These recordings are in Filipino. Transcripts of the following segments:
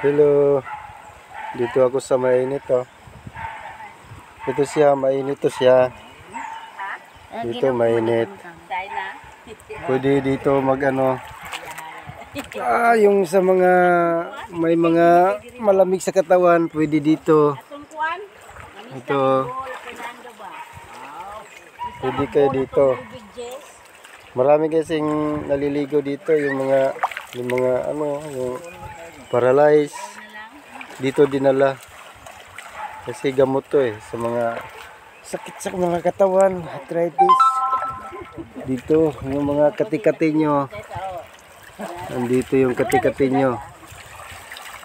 Hello. Dito ako sa mainit oh. Ito siya, mainit to siya. Dito mainit. Pwede dito mag-ano. Yung sa mga may mga malamig sa katawan, pwede dito. Ito. Pwede kayo dito. Marami kasing naliligo dito, yung paralyzed dito dinala. Kasi gamot to sa mga sakit sa mga katawan, arthritis. Dito yung mga kati-kati nyo. Nandito yung kati-kati nyo.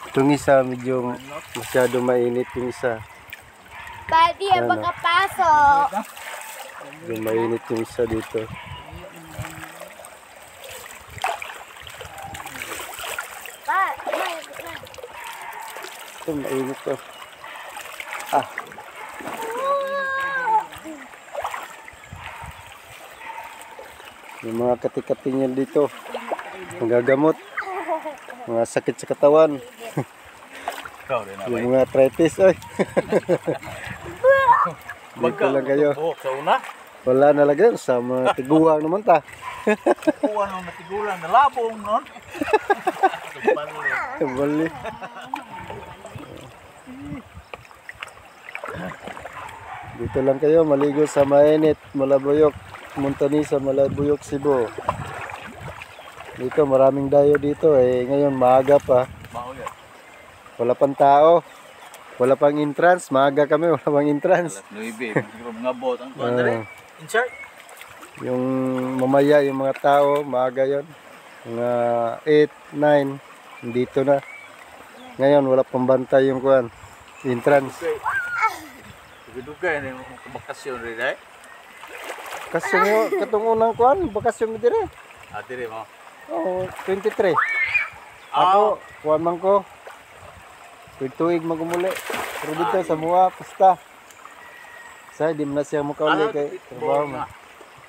Itong isa medyo masyado mainit yung isa. Pwede makapasok. Yung mainit yung isa dito. Ito mainit to. Yung mga kati-kati niya dito. Magagamot. Mga sakit sa katawan. Yung mga arthritis. Dito lang kayo. Wala na lang sa mga tiguang naman ta. Tiguang naman tigulang. Nalabong nun. Bali. Dito lang kayo maligo sa mainit, Malabuyok, Montanisa, Malabuyok, Cebu. Dito maraming dayo dito ngayon maaga pa. Wala pang tao. Wala pang entrance, maaga kami, wala pang entrance. Mga bot ang insert. Yung mamaya yung mga tao, maaga 'yon. Mga 8, 9 dito na. Ngayon wala pang bantay yung kuan, entrance. Dugay na yung bakasyon rin eh. Kasi mo katong unang kuan, bakasyon mo dire. Dire mo. 23. Ako, kuan man ko. Tuig magumuli. Pero dito sa Mua, pasta. Sa di man na siya mukauli kay trabaho mo.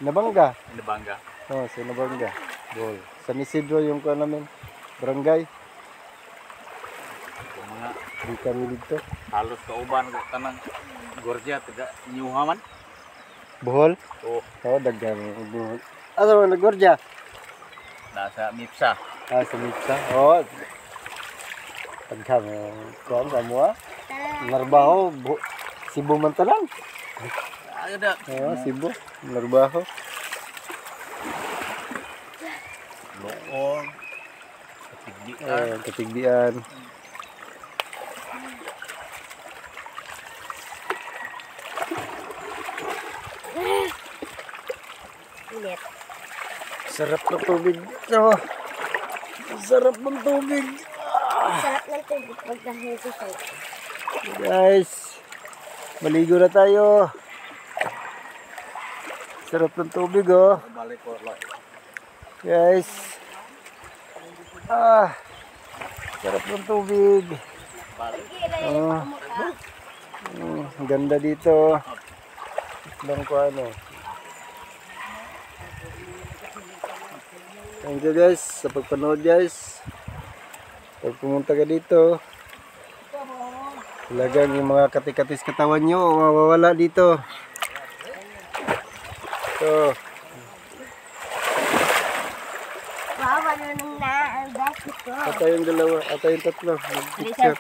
Nabangga. Nabangga. Sa Nabangga. Bol. San Isidro yung kuan namin. Barangay. Mga di kami dito. halos kauban ko kanang Gorja taga Nyuhaman. Bohol? Daghan Bohol. Ano na Gorja? Nasa Mipsa. Sa Mipsa. Daghan kuan sa Mua. Narbaho Cebu man talang. Ada. Cebu. Narbaho. Loong. Katigdian. Katigdian. Sarap ng tubig. Sarap ng tubig. Sarap ng tubig pag nahihisay. Guys, maligo na tayo. Sarap ng tubig Balik ko lang. Guys. Sarap ng tubig. Ang ganda dito. Lang ko Thank you guys sa pagpanood guys. Pag pumunta ka dito, talagang yung mga kati-katis katawan nyo mawawala dito. Wow, ano nang na-albas ito? Ata yung dalawa, ata yung tatlo. Mag-picture.